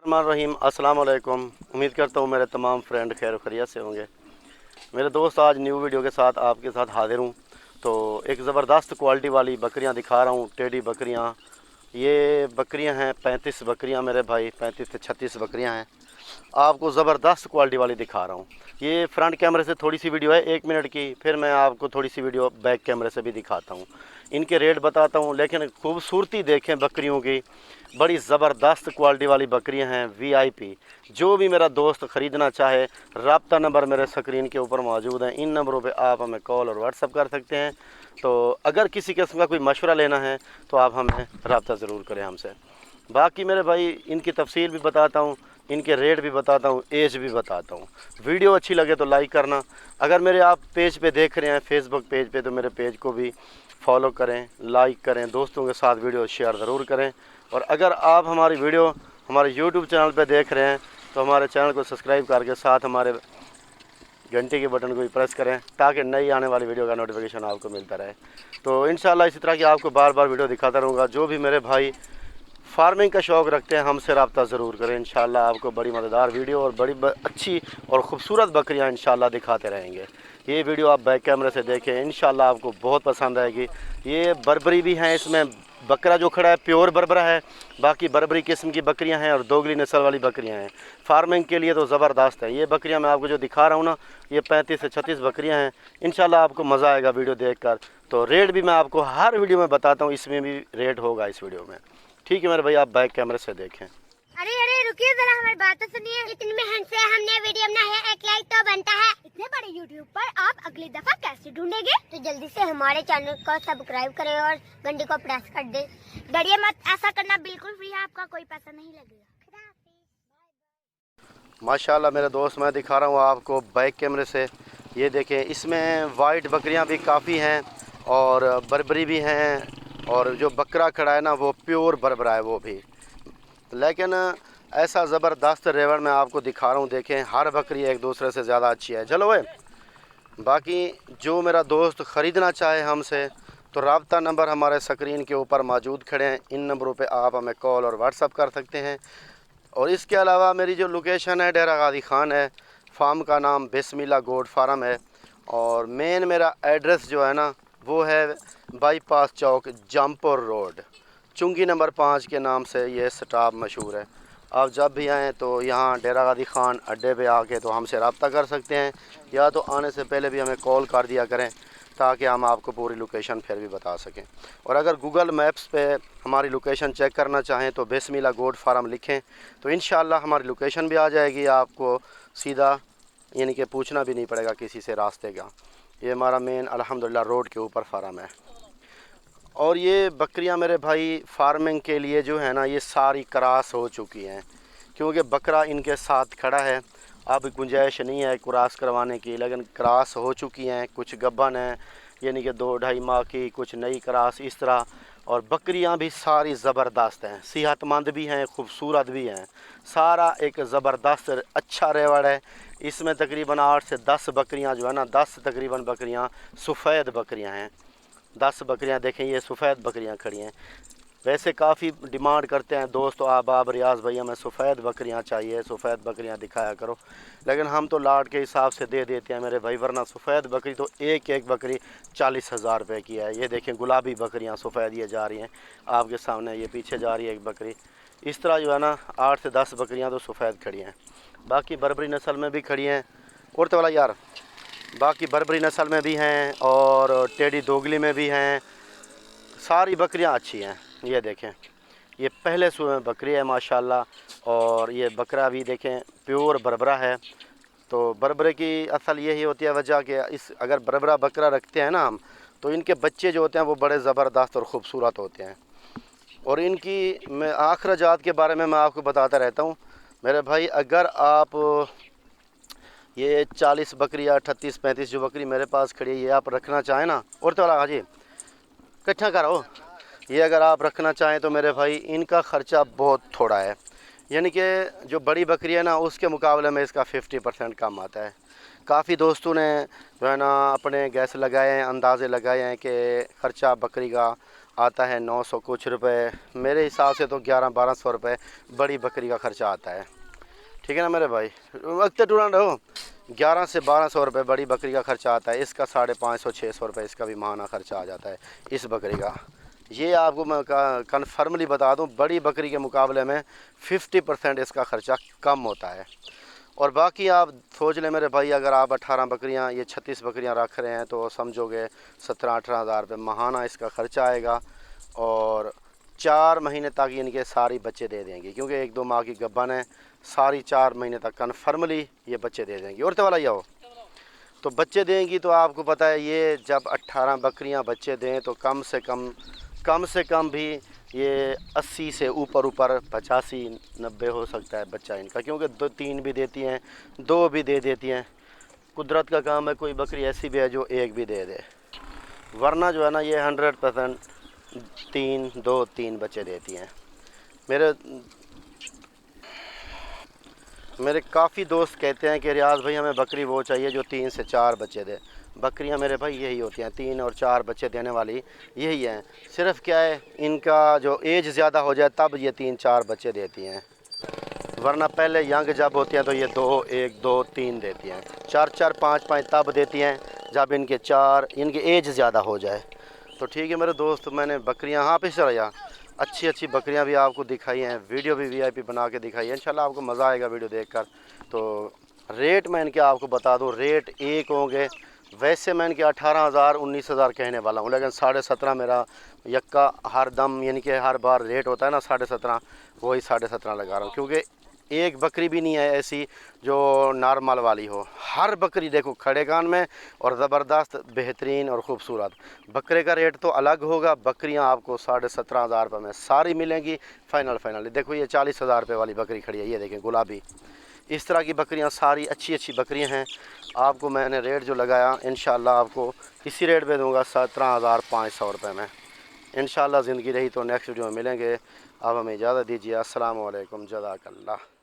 रहीम अस्सलाम वालेकुम। उम्मीद करता हूँ मेरे तमाम फ्रेंड खैर खैरियत से होंगे। मेरे दोस्त आज न्यू वीडियो के साथ आपके साथ हाजिर हूँ। तो एक ज़बरदस्त क्वालिटी वाली बकरियाँ दिखा रहा हूँ, टेडी बकरियाँ। ये बकरियाँ हैं 35 बकरियाँ मेरे भाई, 35 से 36 बकरियाँ हैं। आपको ज़बरदस्त क्वालिटी वाली दिखा रहा हूँ। ये फ्रंट कैमरे से थोड़ी सी वीडियो है 1 मिनट की, फिर मैं आपको थोड़ी सी वीडियो बैक कैमरे से भी दिखाता हूँ। इनके रेट बताता हूँ, लेकिन खूबसूरती देखें बकरियों की। बड़ी ज़बरदस्त क्वालिटी वाली बकरियां हैं वीआईपी। जो भी मेरा दोस्त ख़रीदना चाहे, रब्ता नंबर मेरे स्क्रीन के ऊपर मौजूद हैं। इन नंबरों पे आप हमें कॉल और व्हाट्सअप कर सकते हैं। तो अगर किसी किस्म का कोई मशवरा लेना है तो आप हमें रब्ता ज़रूर करें हमसे। बाकी मेरे भाई इनकी तफसील भी बताता हूँ, इनके रेट भी बताता हूँ, एज भी बताता हूँ। वीडियो अच्छी लगे तो लाइक करना। अगर मेरे आप पेज पे देख रहे हैं, फेसबुक पेज पे, तो मेरे पेज को भी फॉलो करें, लाइक करें, दोस्तों के साथ वीडियो शेयर ज़रूर करें। और अगर आप हमारी वीडियो हमारे यूट्यूब चैनल पे देख रहे हैं तो हमारे चैनल को सब्सक्राइब करके साथ हमारे घंटे के बटन को भी प्रेस करें, ताकि नई आने वाली वीडियो का नोटिफिकेशन आपको मिलता रहे। तो इंशाल्लाह इसी तरह की आपको बार बार वीडियो दिखाता रहूँगा। जो भी मेरे भाई फार्मिंग का शौक़ रखते हैं हमसे रब्ता ज़रूर करें। इंशाल्लाह आपको बड़ी मज़ेदार वीडियो और बड़ी अच्छी और ख़ूबसूरत बकरियां इंशाल्लाह दिखाते रहेंगे। ये वीडियो आप बैक कैमरे से देखें, इंशाल्लाह आपको बहुत पसंद आएगी। ये बर्बरी भी हैं, इसमें बकरा जो खड़ा है प्योर बर्बरा है। बाकी बर्बरी किस्म की बकरियां हैं और दोगली नस्ल वाली बकरियां हैं। फार्मिंग के लिए तो ज़बरदस्त है। ये बकरियां मैं आपको जो दिखा रहा हूँ ना, ये 35 से 36 बकरियां हैं। इंशाल्लाह आपको मज़ा आएगा वीडियो देखकर। तो रेट भी मैं आपको हर वीडियो में बताता हूँ, इसमें भी रेट होगा इस वीडियो में। ठीक है मेरे भाई, आप बैक कैमरे से देखें। अरे अरे रुकिए जरा, हमारी बात तो सुनिए। इतनी मेहनत से हमने वीडियो बनाई है, एक लाइक तो बनता है। इतने बड़े यूट्यूब पर आप अगली दफा कैसे ढूंढेंगे? तो जल्दी से हमारे चैनल को सब्सक्राइब करें और घंटी को प्रेस कर दे। डरिए मत, ऐसा करना बिल्कुल फ्री है, आपका कोई पैसा नहीं लगेगा। माशाल्लाह मेरे दोस्त, मैं दिखा रहा हूँ आपको बैक कैमरे से। ये देखें, इसमें वाइट बकरियाँ भी काफ़ी हैं और बर्बरी भी हैं, और जो बकरा खड़ा है ना वो प्योर बर्बरा है वो भी। लेकिन ऐसा ज़बरदस्त रेवड़ मैं आपको दिखा रहा हूँ। देखें, हर बकरी एक दूसरे से ज़्यादा अच्छी है। चलो भाई, बाकी जो मेरा दोस्त ख़रीदना चाहे हमसे, तो रब्ता नंबर हमारे स्क्रीन के ऊपर मौजूद खड़े हैं। इन नंबरों पे आप हमें कॉल और व्हाट्सअप कर सकते हैं। और इसके अलावा मेरी जो लोकेशन है डेरा गाजी खान है। फार्म का नाम बिस्मिल्लाह गोट फार्म है। और मेन मेरा एड्रेस जो है ना वो है बाईपास चौक, जमपुर रोड, चुंगी नंबर 5 के नाम से ये स्टॉप मशहूर है। आप जब भी आएँ तो यहाँ डेरा गाजी खान अड्डे पे आके तो हमसे रब्ता कर सकते हैं, या तो आने से पहले भी हमें कॉल कर दिया करें, ताकि हम आपको पूरी लोकेशन फिर भी बता सकें। और अगर गूगल मैप्स पे हमारी लोकेशन चेक करना चाहें तो बिस्मिल्लाह गोट फार्म लिखें तो इंशाल्लाह हमारी लोकेशन भी आ जाएगी। आपको सीधा यानी कि पूछना भी नहीं पड़ेगा किसी से रास्ते का। ये हमारा मेन अल्हम्दुलिल्लाह रोड के ऊपर फार्म है। और ये बकरियां मेरे भाई फार्मिंग के लिए जो है ना, ये सारी क्रॉस हो चुकी हैं, क्योंकि बकरा इनके साथ खड़ा है। अब गुंजाइश नहीं है क्रॉस करवाने की, लेकिन क्रॉस हो चुकी हैं। कुछ गब्बन हैं यानी कि 2-2.5 माह की, कुछ नई क्रॉस इस तरह। और बकरियां भी सारी ज़बरदस्त हैं, सेहतमंद भी हैं, खूबसूरत भी हैं। सारा एक ज़बरदस्त अच्छा रेवड़ है। इसमें तकरीबन 8 से 10 बकरियां जो है ना, 10 तकरीबन बकरियां सफ़ेद बकरियां हैं। 10 बकरियां देखें, ये सफ़ेद बकरियां खड़ी हैं। वैसे काफ़ी डिमांड करते हैं दोस्तों, आप रियाज़ भैया हमें सफ़ेद बकरियां चाहिए, सफ़ेद बकरियां दिखाया करो। लेकिन हम तो लाट के हिसाब से दे देते हैं मेरे भाई, वरना सफ़ेद बकरी तो एक एक बकरी 40,000 रुपये की है। ये देखें गुलाबी बकरियां सफ़ेद ये जा रही हैं आपके सामने, ये पीछे जा रही है एक बकरी। इस तरह जो है ना 8 से 10 बकरियाँ तो सफ़ेद खड़ी हैं। बाकी बर्बरी नस्ल में भी खड़ी हैं, और तो वाला यार, बाकी बर्बरी नस्ल में भी हैं और टेडी दोगली में भी हैं। सारी बकरियां अच्छी हैं। ये देखें, ये पहले सूए में बकरी है माशाल्लाह। और ये बकरा भी देखें प्योर बरबरा है। तो बरबरे की असल यही होती है वजह कि इस अगर बरबरा बकरा रखते हैं ना हम, तो इनके बच्चे जो होते हैं वो बड़े ज़बरदस्त और ख़ूबसूरत होते हैं। और इनकी मैं अखराजात के बारे में मैं आपको बताता रहता हूँ मेरे भाई। अगर आप ये 40 बकरी या 38-35 जो बकरी मेरे पास खड़ी है, ये आप रखना चाहें ना, और तो वाला हाजी इकट्ठा करो, ये अगर आप रखना चाहें तो मेरे भाई इनका ख़र्चा बहुत थोड़ा है। यानी कि जो बड़ी बकरी है ना उसके मुकाबले में इसका 50% कम आता है। काफ़ी दोस्तों ने जो है ना अपने गैस लगाए हैं, अंदाज़े लगाए हैं कि ख़र्चा बकरी का आता है 900 कुछ रुपए, मेरे हिसाब से तो 1100-1200 रुपए बड़ी बकरी का ख़र्चा आता है। ठीक है ना मेरे भाई, वक्त टूरान रहो। 11 से 1200 रुपये बड़ी बकरी का ख़र्चा आता है। इसका 550-600 रुपये इसका भी माहाना ख़र्चा आ जाता है इस बकरी का। ये आपको मैं कन्फर्मली बता दूं, बड़ी बकरी के मुकाबले में 50% इसका ख़र्चा कम होता है। और बाकी आप सोच लें मेरे भाई, अगर आप 18 बकरियां, ये 36 बकरियां रख रहे हैं तो समझोगे 17-18 हज़ार रुपये माहाना इसका ख़र्चा आएगा। और 4 महीने तक इनके सारी बच्चे दे देंगे, क्योंकि 1-2 माह की गब्बन है, सारी 4 महीने तक कन्फर्मली ये बच्चे दे देंगी। और तो वाला ये हो तो बच्चे देंगी, तो आपको पता है ये जब 18 बकरियां बच्चे दें तो कम से कम भी ये 80 से ऊपर 85-90 हो सकता है बच्चा इनका, क्योंकि 2-3 भी देती हैं, 2 भी दे देती हैं। कुदरत का काम है, कोई बकरी ऐसी भी है जो 1 भी दे दे, वरना जो है ना ये 100% 2-3 बच्चे देती हैं। मेरे काफ़ी दोस्त कहते हैं कि रियाज भाई हमें बकरी वो चाहिए जो 3 से 4 बच्चे दे। बकरियां मेरे भाई यही होती हैं, 3 और 4 बच्चे देने वाली यही हैं। सिर्फ क्या है, इनका जो एज ज़्यादा हो जाए तब ये 3-4 बच्चे देती हैं, वरना पहले यंग जब होती हैं तो ये 1-2-3 देती हैं। 4-4 5-5 तब देती हैं जब इनके एज ज़्यादा हो जाए। तो ठीक है मेरे दोस्त, मैंने बकरियां हाँ पे चला अच्छी बकरियां भी आपको दिखाई हैं, वीडियो भी VIP बना के दिखाई है। इंशाल्लाह आपको मज़ा आएगा वीडियो देखकर। तो रेट मैं इनके आपको बता दूं, रेट एक होंगे। वैसे मैं इनके 18,000-19,000 कहने वाला हूं, लेकिन 17.5 मेरा यक्का हर दम, यानी कि हर बार रेट होता है ना 17.5, वही 17.5 लगा रहा हूँ, क्योंकि एक बकरी भी नहीं है ऐसी जो नॉर्मल वाली हो। हर बकरी देखो खड़े कान में और ज़बरदस्त बेहतरीन और ख़ूबसूरत। बकरे का रेट तो अलग होगा, बकरियां आपको 17,500 रुपये में सारी मिलेंगी फाइनल। देखो ये 40,000 रुपये वाली बकरी खड़ी है, ये देखें गुलाबी। इस तरह की बकरियां सारी अच्छी बकरियां हैं। आपको मैंने रेट जो लगाया इंशाल्लाह आपको इसी रेट पे दूंगा 17,500 रुपये में। इंशाल्लाह ज़िंदगी रही तो नेक्स्ट वीडियो में मिलेंगे। अब हमें इजाज़त दीजिए। अस्सलाम वालेकुम, जज़ाकल्लाह।